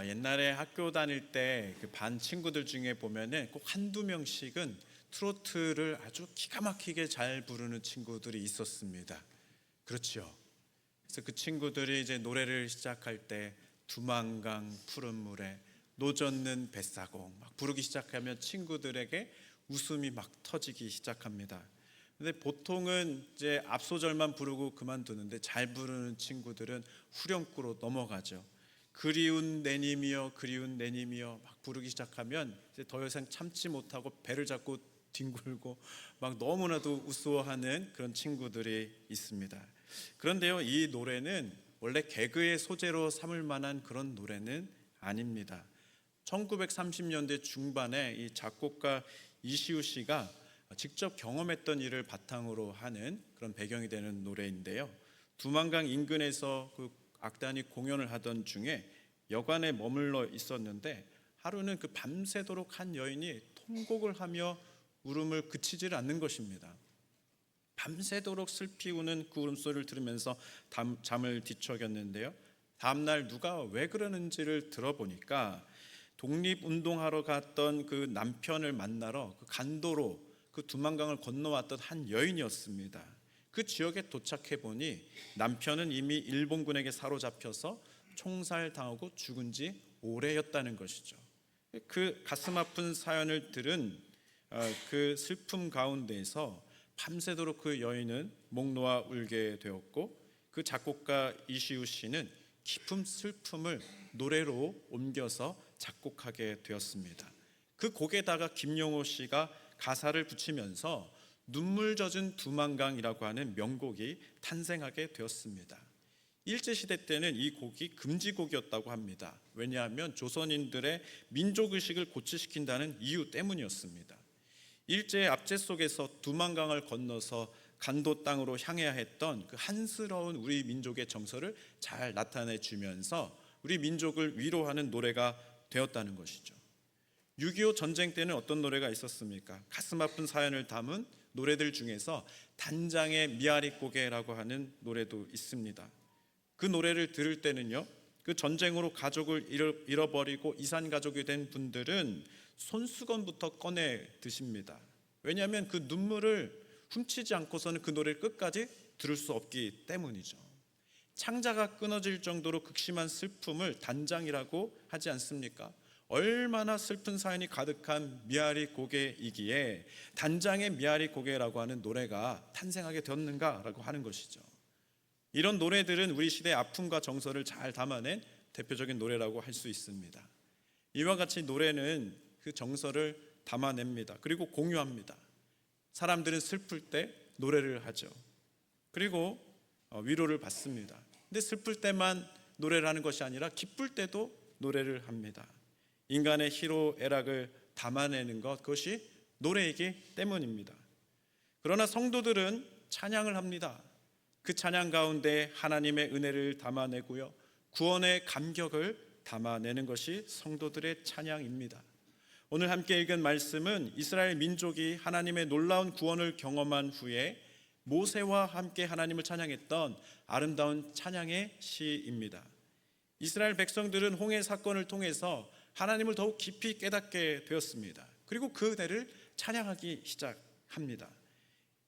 옛날에 학교 다닐 때 그 반 친구들 중에 보면은 꼭 한두 명씩은 트로트를 아주 기가 막히게 잘 부르는 친구들이 있었습니다. 그렇죠. 그래서 그 친구들이 이제 노래를 시작할 때 두만강 푸른 물에 노젓는 뱃사공 막 부르기 시작하면 친구들에게 웃음이 막 터지기 시작합니다. 근데 보통은 이제 앞소절만 부르고 그만두는데 잘 부르는 친구들은 후렴구로 넘어가죠. 그리운 내님이여 그리운 내님이여 막 부르기 시작하면 이제 더 이상 참지 못하고 배를 잡고 뒹굴고 막 너무나도 우스워하는 그런 친구들이 있습니다. 그런데요, 이 노래는 원래 개그의 소재로 삼을 만한 그런 노래는 아닙니다. 1930년대 중반에 이 작곡가 이시우 씨가 직접 경험했던 일을 바탕으로 하는 그런 배경이 되는 노래인데요. 두만강 인근에서 그 악단이 공연을 하던 중에 여관에 머물러 있었는데 하루는 그 밤새도록 한 여인이 통곡을 하며 울음을 그치질 않는 것입니다. 밤새도록 슬피 우는 그 울음소리를 들으면서 잠을 뒤척였는데요. 다음날 누가 왜 그러는지를 들어보니까 독립운동하러 갔던 그 남편을 만나러 그 간도로 그 두만강을 건너왔던 한 여인이었습니다. 그 지역에 도착해 보니 남편은 이미 일본군에게 사로잡혀서 총살당하고 죽은 지 오래였다는 것이죠. 그 가슴 아픈 사연을 들은 그 슬픔 가운데에서 밤새도록 그 여인은 목 놓아 울게 되었고, 그 작곡가 이시우 씨는 깊은 슬픔을 노래로 옮겨서 작곡하게 되었습니다. 그 곡에다가 김용호 씨가 가사를 붙이면서 눈물 젖은 두만강이라고 하는 명곡이 탄생하게 되었습니다. 일제시대 때는 이 곡이 금지곡이었다고 합니다. 왜냐하면 조선인들의 민족의식을 고취시킨다는 이유 때문이었습니다. 일제의 압제 속에서 두만강을 건너서 간도 땅으로 향해야 했던 그 한스러운 우리 민족의 정서를 잘 나타내 주면서 우리 민족을 위로하는 노래가 되었다는 것이죠. 6.25 전쟁 때는 어떤 노래가 있었습니까? 가슴 아픈 사연을 담은 노래들 중에서 단장의 미아리 고개라고 하는 노래도 있습니다. 그 노래를 들을 때는요, 그 전쟁으로 가족을 잃어버리고 이산 가족이 된 분들은 손수건부터 꺼내 드십니다. 왜냐하면 그 눈물을 훔치지 않고서는 그 노래를 끝까지 들을 수 없기 때문이죠. 창자가 끊어질 정도로 극심한 슬픔을 단장이라고 하지 않습니까? 얼마나 슬픈 사연이 가득한 미아리 고개이기에 단장의 미아리 고개라고 하는 노래가 탄생하게 되었는가라고 하는 것이죠. 이런 노래들은 우리 시대의 아픔과 정서를 잘 담아낸 대표적인 노래라고 할 수 있습니다. 이와 같이 노래는 그 정서를 담아냅니다. 그리고 공유합니다. 사람들은 슬플 때 노래를 하죠. 그리고 위로를 받습니다. 근데 슬플 때만 노래를 하는 것이 아니라 기쁠 때도 노래를 합니다. 인간의 희로애락을 담아내는 것, 그것이 노래이기 때문입니다. 그러나 성도들은 찬양을 합니다. 그 찬양 가운데 하나님의 은혜를 담아내고요, 구원의 감격을 담아내는 것이 성도들의 찬양입니다. 오늘 함께 읽은 말씀은 이스라엘 민족이 하나님의 놀라운 구원을 경험한 후에 모세와 함께 하나님을 찬양했던 아름다운 찬양의 시입니다. 이스라엘 백성들은 홍해 사건을 통해서 하나님을 더욱 깊이 깨닫게 되었습니다. 그리고 그 은혜를 찬양하기 시작합니다.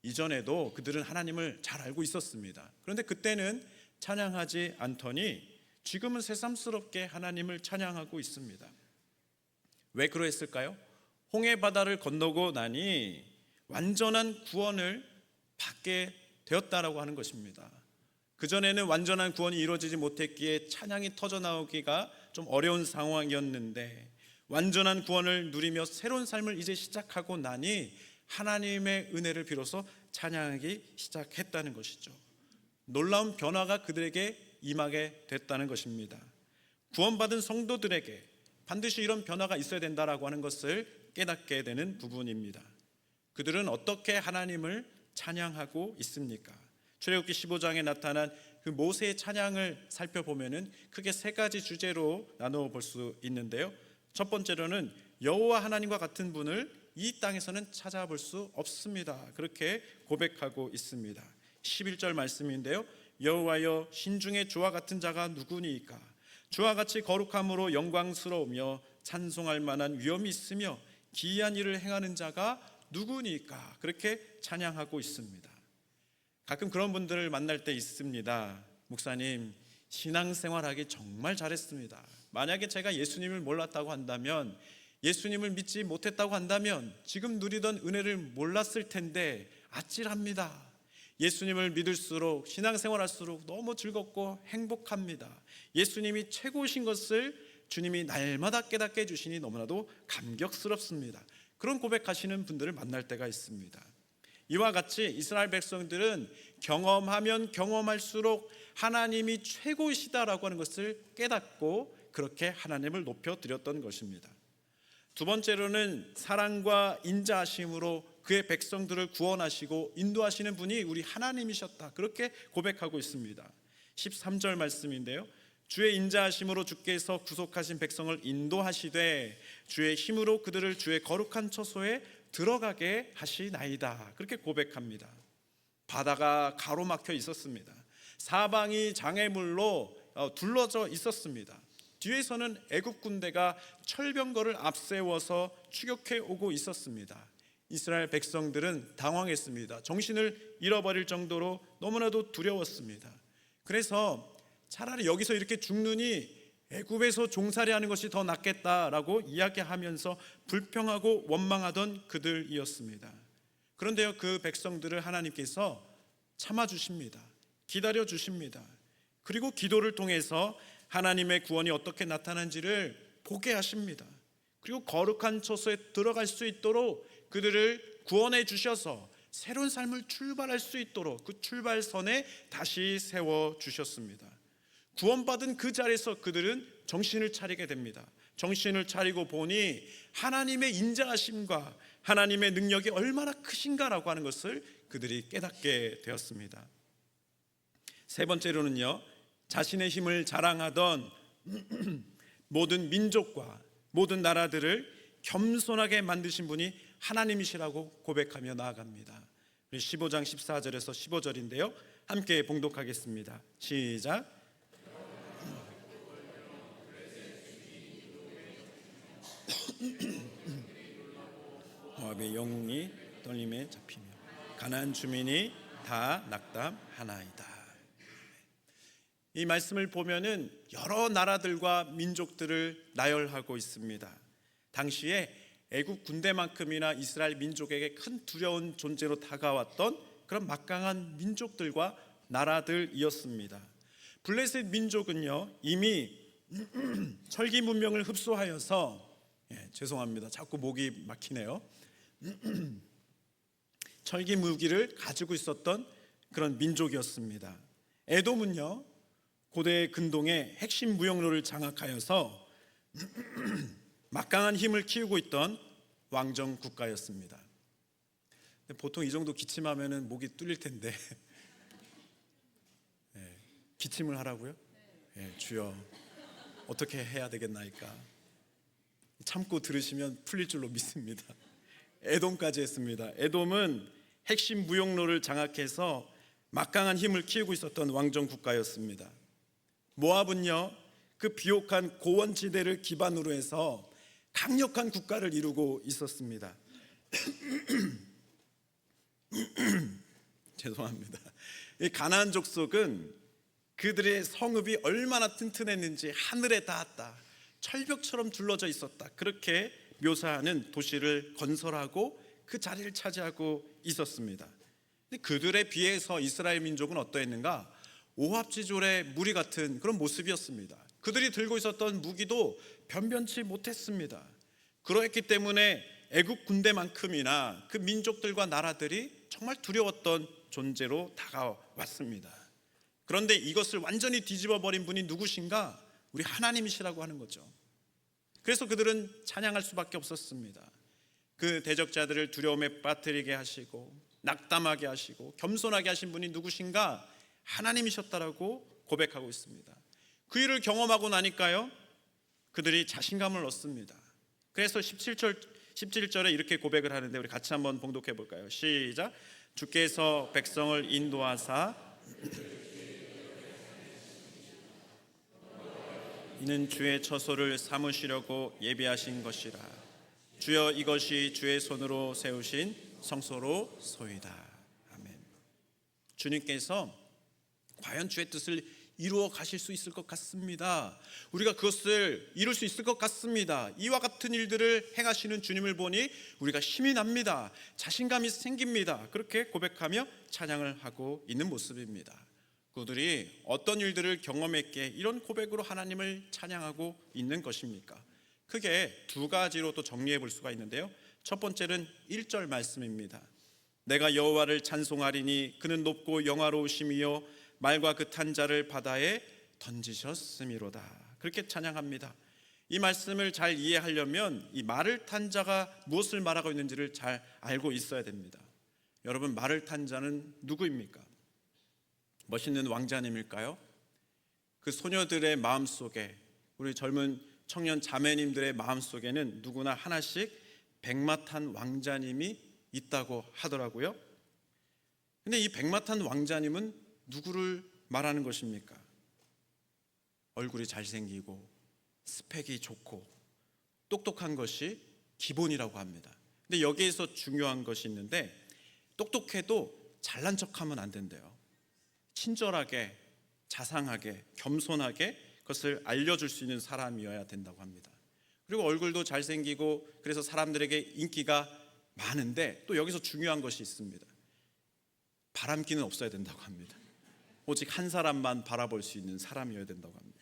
이전에도 그들은 하나님을 잘 알고 있었습니다. 그런데 그때는 찬양하지 않더니 지금은 새삼스럽게 하나님을 찬양하고 있습니다. 왜 그러했을까요? 홍해 바다를 건너고 나니 완전한 구원을 받게 되었다라고 하는 것입니다. 그전에는 완전한 구원이 이루어지지 못했기에 찬양이 터져나오기가 좀 어려운 상황이었는데, 완전한 구원을 누리며 새로운 삶을 이제 시작하고 나니 하나님의 은혜를 비로소 찬양하기 시작했다는 것이죠. 놀라운 변화가 그들에게 임하게 됐다는 것입니다. 구원받은 성도들에게 반드시 이런 변화가 있어야 된다라고 하는 것을 깨닫게 되는 부분입니다. 그들은 어떻게 하나님을 찬양하고 있습니까? 출애굽기 15장에 나타난 그 모세의 찬양을 살펴보면은 크게 세 가지 주제로 나누어 볼 수 있는데요. 첫 번째로는 여호와 하나님과 같은 분을 이 땅에서는 찾아볼 수 없습니다. 그렇게 고백하고 있습니다. 11절 말씀인데요. 여호와여, 신중에 주와 같은 자가 누구니이까? 주와 같이 거룩함으로 영광스러우며 찬송할 만한 위엄이 있으며 기이한 일을 행하는 자가 누구니까 그렇게 찬양하고 있습니다. 가끔 그런 분들을 만날 때 있습니다. 목사님, 신앙생활하기 정말 잘했습니다. 만약에 제가 예수님을 몰랐다고 한다면, 예수님을 믿지 못했다고 한다면 지금 누리던 은혜를 몰랐을 텐데 아찔합니다. 예수님을 믿을수록, 신앙생활할수록 너무 즐겁고 행복합니다. 예수님이 최고이신 것을 주님이 날마다 깨닫게 해주시니 너무나도 감격스럽습니다. 그런 고백하시는 분들을 만날 때가 있습니다. 이와 같이 이스라엘 백성들은 경험하면 경험할수록 하나님이 최고이시다라고 하는 것을 깨닫고 그렇게 하나님을 높여드렸던 것입니다. 두 번째로는 사랑과 인자하심으로 그의 백성들을 구원하시고 인도하시는 분이 우리 하나님이셨다, 그렇게 고백하고 있습니다. 13절 말씀인데요, 주의 인자하심으로 주께서 구속하신 백성을 인도하시되 주의 힘으로 그들을 주의 거룩한 처소에 들어가게 하시나이다, 그렇게 고백합니다. 바다가 가로막혀 있었습니다. 사방이 장애물로 둘러져 있었습니다. 뒤에서는 애굽 군대가 철병거를 앞세워서 추격해 오고 있었습니다. 이스라엘 백성들은 당황했습니다. 정신을 잃어버릴 정도로 너무나도 두려웠습니다. 그래서 차라리 여기서 이렇게 죽느니 애굽에서 종살이하는 것이 더 낫겠다라고 이야기하면서 불평하고 원망하던 그들이었습니다. 그런데요, 그 백성들을 하나님께서 참아주십니다. 기다려주십니다. 그리고 기도를 통해서 하나님의 구원이 어떻게 나타난지를 보게 하십니다. 그리고 거룩한 처소에 들어갈 수 있도록 그들을 구원해 주셔서 새로운 삶을 출발할 수 있도록 그 출발선에 다시 세워주셨습니다. 구원받은 그 자리에서 그들은 정신을 차리게 됩니다. 정신을 차리고 보니 하나님의 인자하심과 하나님의 능력이 얼마나 크신가라고 하는 것을 그들이 깨닫게 되었습니다. 세 번째로는요, 자신의 힘을 자랑하던 모든 민족과 모든 나라들을 겸손하게 만드신 분이 하나님이시라고 고백하며 나아갑니다. 15장 14절에서 15절인데요, 함께 봉독하겠습니다. 시작. 모압의 영웅이 떨림에 잡히며 가나안 주민이 다 낙담하나이다. 이 말씀을 보면은 여러 나라들과 민족들을 나열하고 있습니다. 당시에 애굽 군대만큼이나 이스라엘 민족에게 큰 두려운 존재로 다가왔던 그런 막강한 민족들과 나라들이었습니다. 블레셋 민족은요, 이미 철기 문명을 흡수하여서 죄송합니다. 자꾸 목이 막히네요. 철기 무기를 가지고 있었던 그런 민족이었습니다. 에돔은요, 고대 근동의 핵심 무역로를 장악하여서 막강한 힘을 키우고 있던 왕정 국가였습니다. 보통 이 정도 기침하면 목이 뚫릴 텐데 기침을 하라고요? 주여, 어떻게 해야 되겠나이까? 참고 들으시면 풀릴 줄로 믿습니다. 에돔까지 했습니다. 에돔은 핵심 무역로를 장악해서 막강한 힘을 키우고 있었던 왕정 국가였습니다. 모압은요, 그 비옥한 고원지대를 기반으로 해서 강력한 국가를 이루고 있었습니다. 죄송합니다. 이 가나안 족속은 그들의 성읍이 얼마나 튼튼했는지 하늘에 닿았다, 철벽처럼 둘러져 있었다, 그렇게 묘사하는 도시를 건설하고 그 자리를 차지하고 있었습니다. 그들에 비해서 이스라엘 민족은 어떠했는가? 오합지졸의 무리 같은 그런 모습이었습니다. 그들이 들고 있었던 무기도 변변치 못했습니다. 그러했기 때문에 애굽 군대만큼이나 그 민족들과 나라들이 정말 두려웠던 존재로 다가왔습니다. 그런데 이것을 완전히 뒤집어 버린 분이 누구신가? 우리 하나님이시라고 하는 거죠. 그래서 그들은 찬양할 수밖에 없었습니다. 그 대적자들을 두려움에 빠뜨리게 하시고 낙담하게 하시고 겸손하게 하신 분이 누구신가? 하나님이셨다라고 고백하고 있습니다. 그 일을 경험하고 나니까요, 그들이 자신감을 얻습니다. 그래서 17절에 이렇게 고백을 하는데 우리 같이 한번 봉독해 볼까요? 시작. 주께서 백성을 인도하사 이는 주의 처소를 삼으시려고 예비하신 것이라. 주여, 이것이 주의 손으로 세우신 성소로 소이다. 아멘. 주님께서 과연 주의 뜻을 이루어 가실 수 있을 것 같습니다. 우리가 그것을 이룰 수 있을 것 같습니다. 이와 같은 일들을 행하시는 주님을 보니 우리가 힘이 납니다. 자신감이 생깁니다. 그렇게 고백하며 찬양을 하고 있는 모습입니다. 그들이 어떤 일들을 경험했기에 이런 고백으로 하나님을 찬양하고 있는 것입니까? 크게 두 가지로 또 정리해 볼 수가 있는데요. 첫 번째는 1절 말씀입니다. 내가 여호와를 찬송하리니 그는 높고 영화로우심이요 말과 그 탄 자를 바다에 던지셨음이로다. 그렇게 찬양합니다. 이 말씀을 잘 이해하려면 이 말을 탄 자가 무엇을 말하고 있는지를 잘 알고 있어야 됩니다. 여러분, 말을 탄 자는 누구입니까? 멋있는 왕자님일까요? 그 소녀들의 마음속에, 우리 젊은 청년 자매님들의 마음속에는 누구나 하나씩 백마탄 왕자님이 있다고 하더라고요. 근데 이 백마탄 왕자님은 누구를 말하는 것입니까? 얼굴이 잘생기고 스펙이 좋고 똑똑한 것이 기본이라고 합니다. 근데 여기에서 중요한 것이 있는데, 똑똑해도 잘난 척하면 안 된대요. 친절하게, 자상하게, 겸손하게 그것을 알려줄 수 있는 사람이어야 된다고 합니다. 그리고 얼굴도 잘생기고 그래서 사람들에게 인기가 많은데, 또 여기서 중요한 것이 있습니다. 바람기는 없어야 된다고 합니다. 오직 한 사람만 바라볼 수 있는 사람이어야 된다고 합니다.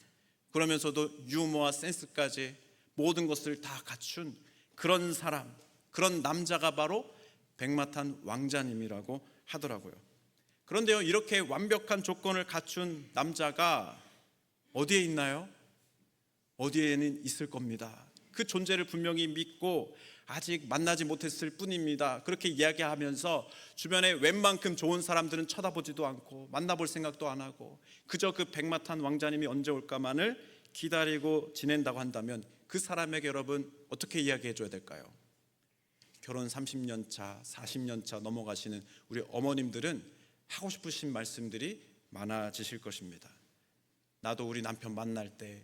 그러면서도 유머와 센스까지 모든 것을 다 갖춘 그런 사람, 그런 남자가 바로 백마탄 왕자님이라고 하더라고요. 그런데요, 이렇게 완벽한 조건을 갖춘 남자가 어디에 있나요? 어디에는 있을 겁니다. 그 존재를 분명히 믿고 아직 만나지 못했을 뿐입니다. 그렇게 이야기하면서 주변에 웬만큼 좋은 사람들은 쳐다보지도 않고 만나볼 생각도 안 하고 그저 그 백마탄 왕자님이 언제 올까만을 기다리고 지낸다고 한다면, 그 사람에게 여러분 어떻게 이야기해 줘야 될까요? 결혼 30년 차, 40년 차 넘어가시는 우리 어머님들은 하고 싶으신 말씀들이 많아지실 것입니다. 나도 우리 남편 만날 때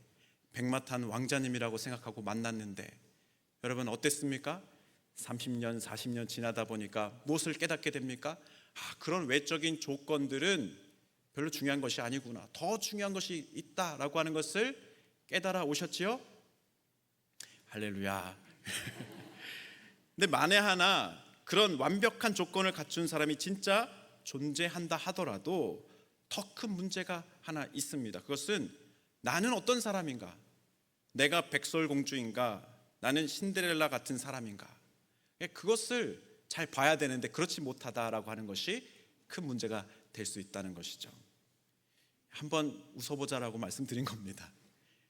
백마탄 왕자님이라고 생각하고 만났는데 여러분 어땠습니까? 30년, 40년 지나다 보니까 무엇을 깨닫게 됩니까? 그런 외적인 조건들은 별로 중요한 것이 아니구나, 더 중요한 것이 있다라고 하는 것을 깨달아 오셨지요? 할렐루야. 근데 만에 하나 그런 완벽한 조건을 갖춘 사람이 진짜 존재한다 하더라도 더 큰 문제가 하나 있습니다. 그것은 나는 어떤 사람인가? 내가 백설공주인가? 나는 신데렐라 같은 사람인가? 그것을 잘 봐야 되는데 그렇지 못하다라고 하는 것이 큰 문제가 될 수 있다는 것이죠. 한번 웃어보자라고 말씀드린 겁니다.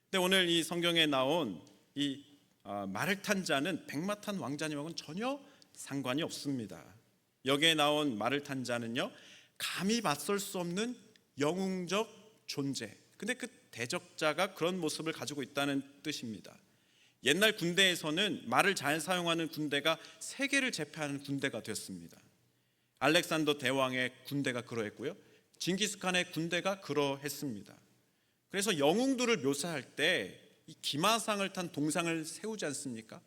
근데 오늘 이 성경에 나온 이 말을 탄 자는 백마탄 왕자님하고는 전혀 상관이 없습니다. 여기에 나온 말을 탄 자는요, 감히 맞설 수 없는 영웅적 존재. 근데 그 대적자가 그런 모습을 가지고 있다는 뜻입니다. 옛날 군대에서는 말을 잘 사용하는 군대가 세계를 제패하는 군대가 되었습니다. 알렉산더 대왕의 군대가 그러했고요, 징기스칸의 군대가 그러했습니다. 그래서 영웅들을 묘사할 때 이 기마상을 탄 동상을 세우지 않습니까?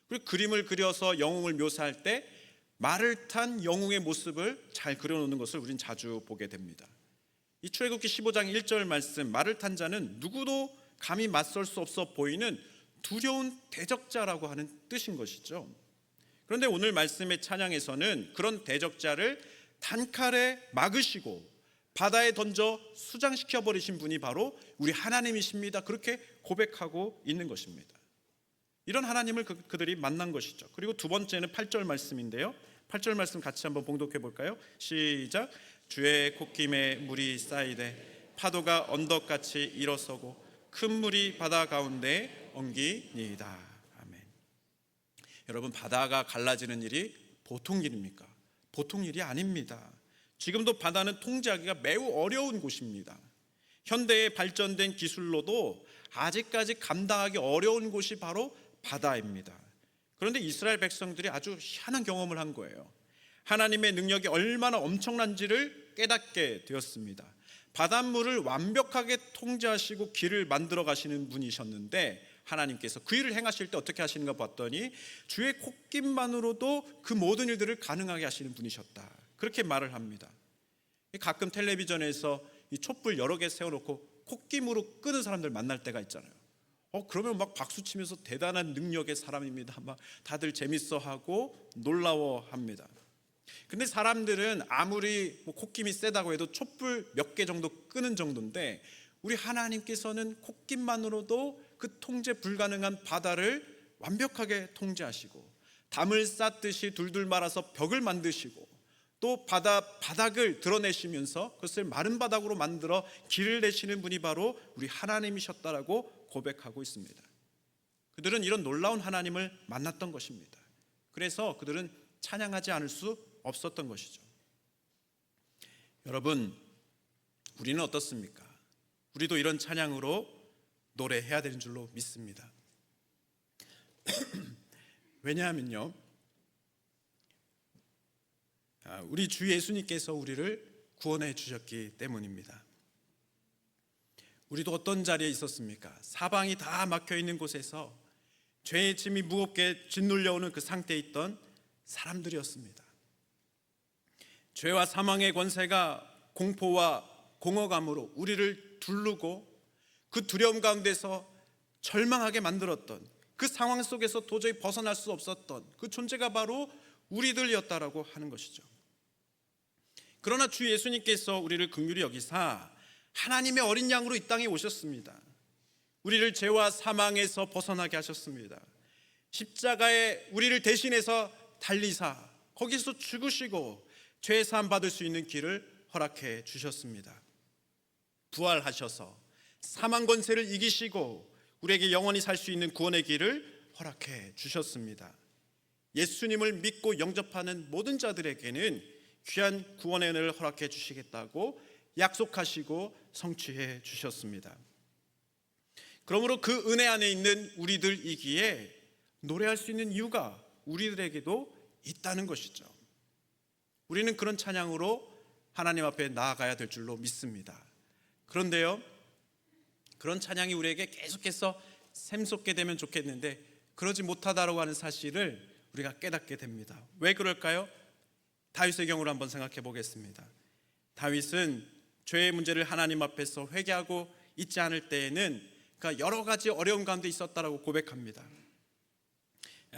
그리고 그림을 그려서 영웅을 묘사할 때 말을 탄 영웅의 모습을 잘 그려놓는 것을 우린 자주 보게 됩니다. 이 출애굽기 15장 1절 말씀, 말을 탄 자는 누구도 감히 맞설 수 없어 보이는 두려운 대적자라고 하는 뜻인 것이죠. 그런데 오늘 말씀의 찬양에서는 그런 대적자를 단칼에 막으시고 바다에 던져 수장시켜 버리신 분이 바로 우리 하나님이십니다. 그렇게 고백하고 있는 것입니다. 이런 하나님을 그들이 만난 것이죠. 그리고 두 번째는 8절 말씀인데요, 8절 말씀 같이 한번 봉독해 볼까요? 시작. 주의 콧김에 물이 쌓이되 파도가 언덕같이 일어서고 큰 물이 바다 가운데 엉기니이다. 아멘. 여러분, 바다가 갈라지는 일이 보통 일입니까? 보통 일이 아닙니다. 지금도 바다는 통제하기가 매우 어려운 곳입니다. 현대의 발전된 기술로도 아직까지 감당하기 어려운 곳이 바로 바다입니다. 그런데 이스라엘 백성들이 아주 희한한 경험을 한 거예요. 하나님의 능력이 얼마나 엄청난지를 깨닫게 되었습니다. 바닷물을 완벽하게 통제하시고 길을 만들어 가시는 분이셨는데, 하나님께서 그 일을 행하실 때 어떻게 하시는가 봤더니 주의 콧김만으로도 그 모든 일들을 가능하게 하시는 분이셨다, 그렇게 말을 합니다. 가끔 텔레비전에서 이 촛불 여러 개 세워놓고 콧김으로 끄는 사람들 만날 때가 있잖아요. 그러면 막 박수 치면서 대단한 능력의 사람입니다, 막 다들 재밌어하고 놀라워합니다. 근데 사람들은 아무리 콧김이 세다고 해도 촛불 몇 개 정도 끄는 정도인데, 우리 하나님께서는 콧김만으로도 그 통제 불가능한 바다를 완벽하게 통제하시고, 담을 쌓듯이 둘둘 말아서 벽을 만드시고, 또 바닥을 드러내시면서 그것을 마른 바닥으로 만들어 길을 내시는 분이 바로 우리 하나님이셨다라고 고백하고 있습니다. 그들은 이런 놀라운 하나님을 만났던 것입니다. 그래서 그들은 찬양하지 않을 수 없었던 것이죠. 여러분, 우리는 어떻습니까? 우리도 이런 찬양으로 노래해야 되는 줄로 믿습니다. 왜냐하면요, 우리 주 예수님께서 우리를 구원해 주셨기 때문입니다. 우리도 어떤 자리에 있었습니까? 사방이 다 막혀 있는 곳에서 죄의 짐이 무겁게 짓눌려오는 그 상태에 있던 사람들이었습니다. 죄와 사망의 권세가 공포와 공허감으로 우리를 두르고 그 두려움 가운데서 절망하게 만들었던, 그 상황 속에서 도저히 벗어날 수 없었던 그 존재가 바로 우리들이었다라고 하는 것이죠. 그러나 주 예수님께서 우리를 긍휼히 여기사 하나님의 어린 양으로 이 땅에 오셨습니다. 우리를 죄와 사망에서 벗어나게 하셨습니다. 십자가에 우리를 대신해서 달리사 거기서 죽으시고 죄 사함 받을 수 있는 길을 허락해 주셨습니다. 부활하셔서 사망 권세를 이기시고 우리에게 영원히 살 수 있는 구원의 길을 허락해 주셨습니다. 예수님을 믿고 영접하는 모든 자들에게는 귀한 구원의 은혜를 허락해 주시겠다고 약속하시고 성취해 주셨습니다. 그러므로 그 은혜 안에 있는 우리들이기에 노래할 수 있는 이유가 우리들에게도 있다는 것이죠. 우리는 그런 찬양으로 하나님 앞에 나아가야 될 줄로 믿습니다. 그런데요, 그런 찬양이 우리에게 계속해서 샘솟게 되면 좋겠는데 그러지 못하다라고 하는 사실을 우리가 깨닫게 됩니다. 왜 그럴까요? 다윗의 경우를 한번 생각해 보겠습니다. 다윗은 죄의 문제를 하나님 앞에서 회개하고 있지 않을 때에는 그러니까 여러 가지 어려움 가운데 있었다라고 고백합니다.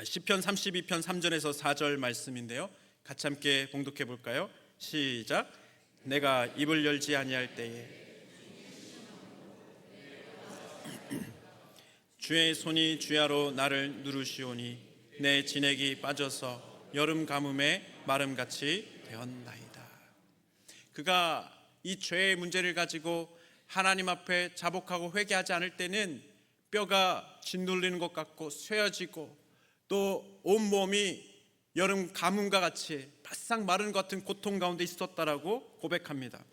시편 32편 3절에서 4절 말씀인데요, 같이 함께 봉독해 볼까요? 시작. 내가 입을 열지 아니할 때에 주의 손이 주야로 나를 누르시오니 내 진액이 빠져서 여름 가뭄에 마름같이 되었나이다. 그가 이 죄의 문제를 가지고 하나님 앞에 자복하고 회개하지 않을 때는 뼈가 짓눌리는 것 같고 쇠어지고 또 온몸이 여름 가뭄과 같이 바싹 마른 것 같은 고통 가운데 있었다라고 고백합니다.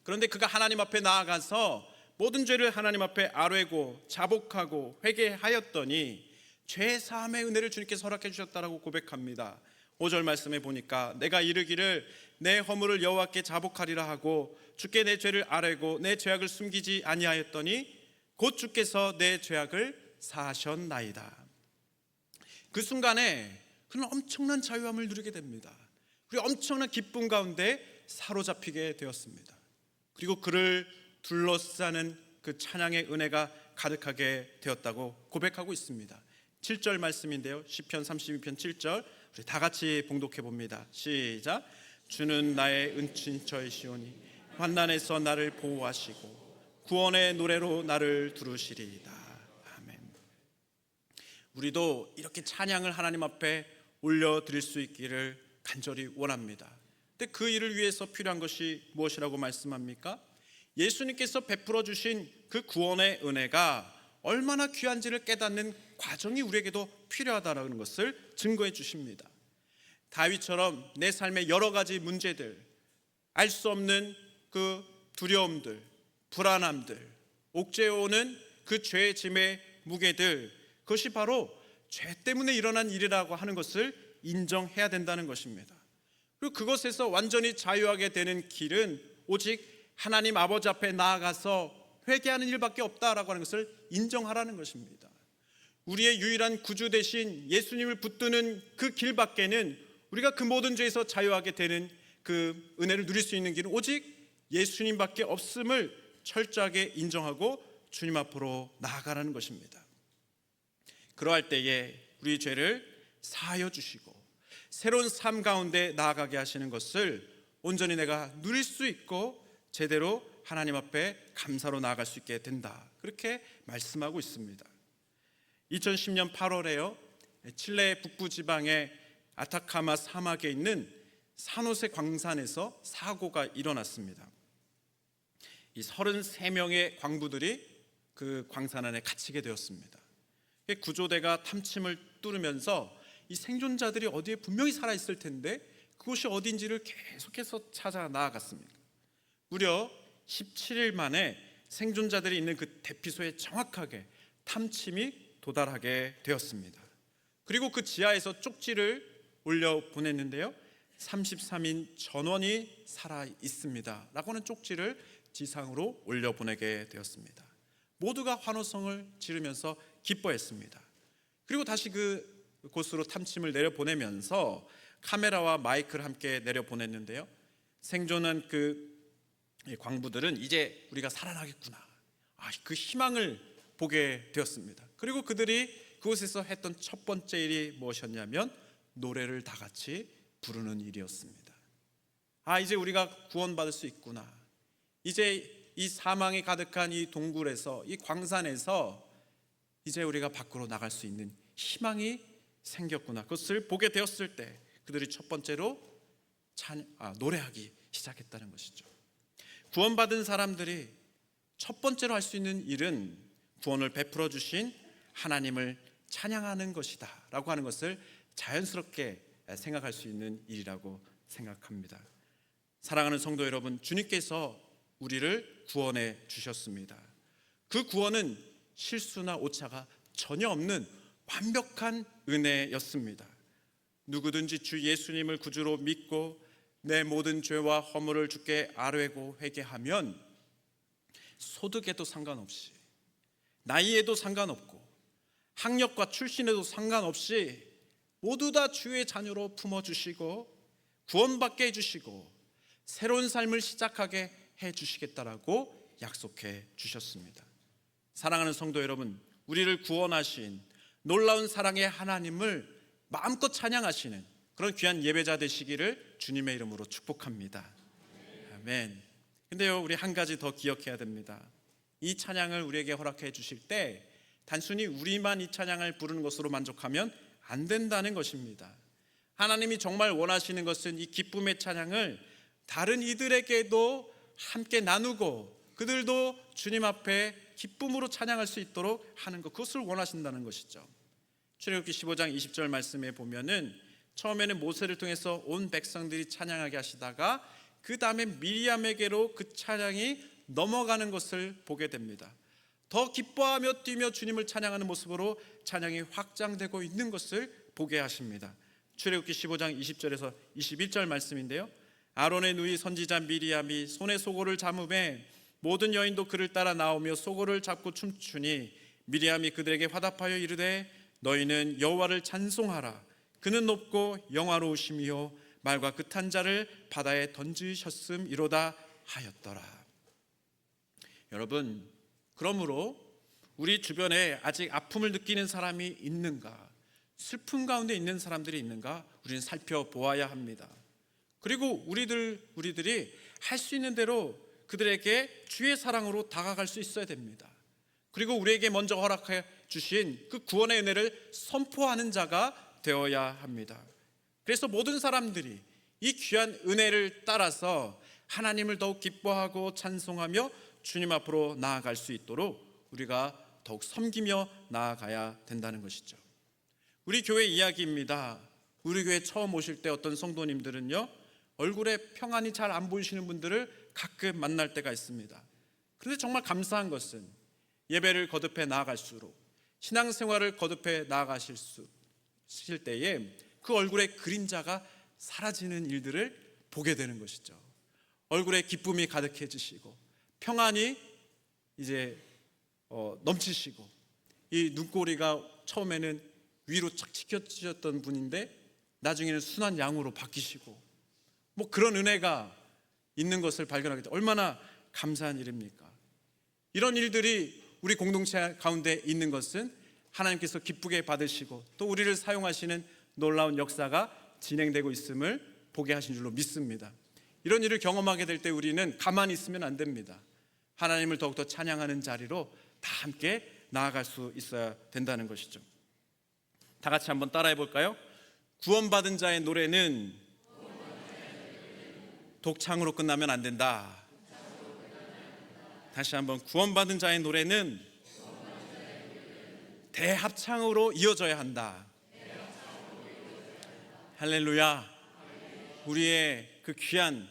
그런데 그가 하나님 앞에 나아가서 모든 죄를 하나님 앞에 아뢰고 자복하고 회개하였더니 죄 사함의 은혜를 주님께서 허락해 주셨다라고 고백합니다. 5절 말씀에 보니까 내가 이르기를 내 허물을 여호와께 자복하리라 하고 주께 내 죄를 아뢰고 내 죄악을 숨기지 아니하였더니 곧 주께서 내 죄악을 사하셨나이다. 그 순간에 그는 엄청난 자유함을 누리게 됩니다. 그리고 엄청난 기쁨 가운데 사로잡히게 되었습니다. 그리고 그를 둘러싸는 그 찬양의 은혜가 가득하게 되었다고 고백하고 있습니다. 7절 말씀인데요, 시편 32편 7절 우리 다 같이 봉독해 봅니다. 시작. 주는 나의 은친처이시오니 환난에서 나를 보호하시고 구원의 노래로 나를 두르시리이다. 아멘. 우리도 이렇게 찬양을 하나님 앞에 올려드릴 수 있기를 간절히 원합니다. 근데 그 일을 위해서 필요한 것이 무엇이라고 말씀합니까? 예수님께서 베풀어 주신 그 구원의 은혜가 얼마나 귀한지를 깨닫는 과정이 우리에게도 필요하다는 것을 증거해 주십니다. 다윗처럼 내 삶의 여러 가지 문제들, 알 수 없는 그 두려움들, 불안함들, 옥죄어오는 그 죄의 짐의 무게들, 그것이 바로 죄 때문에 일어난 일이라고 하는 것을 인정해야 된다는 것입니다. 그리고 그것에서 완전히 자유하게 되는 길은 오직 하나님 아버지 앞에 나아가서 회개하는 일밖에 없다라고 하는 것을 인정하라는 것입니다. 우리의 유일한 구주 되신 예수님을 붙드는 그 길밖에는, 우리가 그 모든 죄에서 자유하게 되는 그 은혜를 누릴 수 있는 길은 오직 예수님밖에 없음을 철저하게 인정하고 주님 앞으로 나아가라는 것입니다. 그러할 때에 우리 죄를 사하여 주시고 새로운 삶 가운데 나아가게 하시는 것을 온전히 내가 누릴 수 있고 제대로 하나님 앞에 감사로 나아갈 수 있게 된다, 그렇게 말씀하고 있습니다. 2010년 8월에요 칠레 북부 지방의 아타카마 사막에 있는 산호세 광산에서 사고가 일어났습니다. 이 33명의 광부들이 그 광산 안에 갇히게 되었습니다. 구조대가 탐침을 뚫으면서 이 생존자들이 어디에 분명히 살아있을 텐데 그곳이 어딘지를 계속해서 찾아 나아갔습니다. 무려 17일 만에 생존자들이 있는 그 대피소에 정확하게 탐침이 도달하게 되었습니다. 그리고 그 지하에서 쪽지를 올려 보냈는데요, 33인 전원이 살아 있습니다 라고 하는 쪽지를 지상으로 올려 보내게 되었습니다. 모두가 환호성을 지르면서 기뻐했습니다. 그리고 다시 그 곳으로 탐침을 내려보내면서 카메라와 마이크를 함께 내려보냈는데요, 생존한 그 광부들은 이제 우리가 살아나겠구나, 그 희망을 보게 되었습니다. 그리고 그들이 그곳에서 했던 첫 번째 일이 무엇이었냐면 노래를 다 같이 부르는 일이었습니다. 이제 우리가 구원받을 수 있구나, 이제 이 사망이 가득한 이 동굴에서, 이 광산에서 이제 우리가 밖으로 나갈 수 있는 희망이 생겼구나, 그것을 보게 되었을 때 그들이 첫 번째로 노래하기 시작했다는 것이죠. 구원받은 사람들이 첫 번째로 할 수 있는 일은 구원을 베풀어 주신 하나님을 찬양하는 것이다 라고 하는 것을 자연스럽게 생각할 수 있는 일이라고 생각합니다. 사랑하는 성도 여러분, 주님께서 우리를 구원해 주셨습니다. 그 구원은 실수나 오차가 전혀 없는 완벽한 은혜였습니다. 누구든지 주 예수님을 구주로 믿고 내 모든 죄와 허물을 주께 아뢰고 회개하면 소득에도 상관없이, 나이에도 상관없고, 학력과 출신에도 상관없이 모두 다 주의 자녀로 품어주시고 구원받게 해주시고 새로운 삶을 시작하게 해주시겠다라고 약속해 주셨습니다. 사랑하는 성도 여러분, 우리를 구원하신 놀라운 사랑의 하나님을 마음껏 찬양하시는 그런 귀한 예배자 되시기를 주님의 이름으로 축복합니다. 아멘. 근데요, 우리 한 가지 더 기억해야 됩니다. 이 찬양을 우리에게 허락해 주실 때 단순히 우리만 이 찬양을 부르는 것으로 만족하면 안 된다는 것입니다. 하나님이 정말 원하시는 것은 이 기쁨의 찬양을 다른 이들에게도 함께 나누고 그들도 주님 앞에 기쁨으로 찬양할 수 있도록 하는 것, 그것을 원하신다는 것이죠. 출애굽기 15장 20절 말씀에 보면은 처음에는 모세를 통해서 온 백성들이 찬양하게 하시다가 그 다음에 미리암에게로 그 찬양이 넘어가는 것을 보게 됩니다. 더 기뻐하며 뛰며 주님을 찬양하는 모습으로 찬양이 확장되고 있는 것을 보게 하십니다. 출애굽기 15장 20절에서 21절 말씀인데요, 아론의 누이 선지자 미리암이 손에 소고를 잡음에 모든 여인도 그를 따라 나오며 소고를 잡고 춤추니 미리암이 그들에게 화답하여 이르되 너희는 여호와를 찬송하라. 그는 높고 영화로우시며 말과 끝한 자를 바다에 던지셨음이로다 하였더라. 여러분, 그러므로 우리 주변에 아직 아픔을 느끼는 사람이 있는가, 슬픔 가운데 있는 사람들이 있는가 우리는 살펴보아야 합니다. 그리고 우리들이 할 수 있는 대로 그들에게 주의 사랑으로 다가갈 수 있어야 됩니다. 그리고 우리에게 먼저 허락해 주신 그 구원의 은혜를 선포하는 자가 되어야 합니다. 그래서 모든 사람들이 이 귀한 은혜를 따라서 하나님을 더욱 기뻐하고 찬송하며 주님 앞으로 나아갈 수 있도록 우리가 더욱 섬기며 나아가야 된다는 것이죠. 우리 교회 이야기입니다. 우리 교회 처음 오실 때 어떤 성도님들은요, 얼굴에 평안이 잘 안 보이시는 분들을 가끔 만날 때가 있습니다. 그런데 정말 감사한 것은 예배를 거듭해 나아갈수록, 신앙생활을 거듭해 나아가실 때에 그 얼굴의 그림자가 사라지는 일들을 보게 되는 것이죠. 얼굴에 기쁨이 가득해지시고 평안이 이제 넘치시고, 이 눈꼬리가 처음에는 위로 착 치켜지셨던 분인데 나중에는 순한 양으로 바뀌시고, 뭐 그런 은혜가 있는 것을 발견하게 돼 얼마나 감사한 일입니까? 이런 일들이 우리 공동체 가운데 있는 것은 하나님께서 기쁘게 받으시고 또 우리를 사용하시는 놀라운 역사가 진행되고 있음을 보게 하신 줄로 믿습니다. 이런 일을 경험하게 될 때 우리는 가만히 있으면 안 됩니다. 하나님을 더욱더 찬양하는 자리로 다 함께 나아갈 수 있어야 된다는 것이죠. 다 같이 한번 따라해 볼까요? 구원받은 자의 노래는 독창으로 끝나면 안 된다. 다시 한번, 구원받은 자의 노래는 대합창으로 이어져야 한다. 할렐루야. 우리의 그 귀한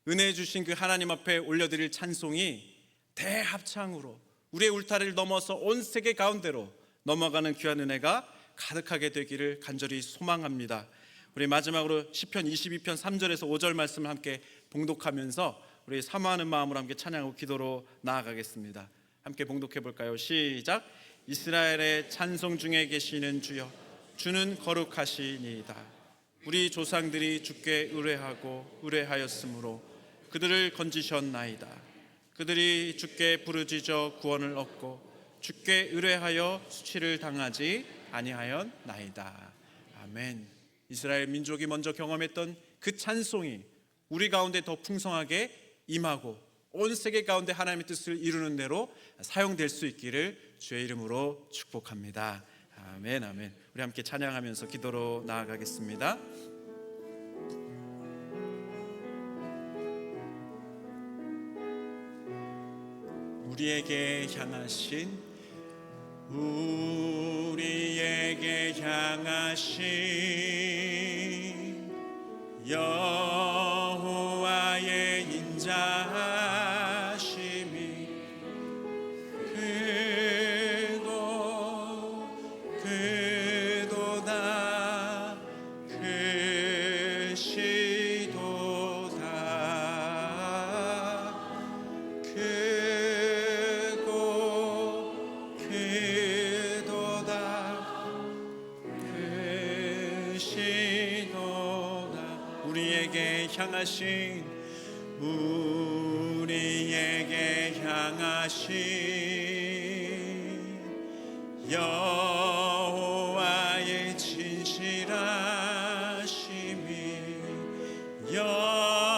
은혜 주신 그 하나님 앞에 올려드릴 찬송이 대합창으로 우리의 울타리를 넘어서 온 세계 가운데로 넘어가는 귀한 은혜가 가득하게 되기를 간절히 소망합니다. 우리 마지막으로 시편 22편 3절에서 5절 말씀을 함께 봉독하면서 우리 사모하는 마음으로 함께 찬양하고 기도로 나아가겠습니다. 함께 봉독해 볼까요? 시작. 이스라엘의 찬송 중에 계시는 주여, 주는 거룩하시니이다. 우리 조상들이 주께 의뢰하고 의뢰하였으므로 그들을 건지셨나이다. 그들이 주께 부르짖어 구원을 얻고 주께 의뢰하여 수치를 당하지 아니하였나이다. 아멘. 이스라엘 민족이 먼저 경험했던 그 찬송이 우리 가운데 더 풍성하게 임하고 온 세계 가운데 하나님의 뜻을 이루는 대로 사용될 수 있기를 주의 이름으로 축복합니다. 아멘, 아멘. 우리 함께 찬양하면서 기도로 나아가겠습니다. 우리에게 향하신 여호와의 인자하심이 크도다 크시도다. 우리에게 향하신 여호와의 진실하심이 영원하시도다.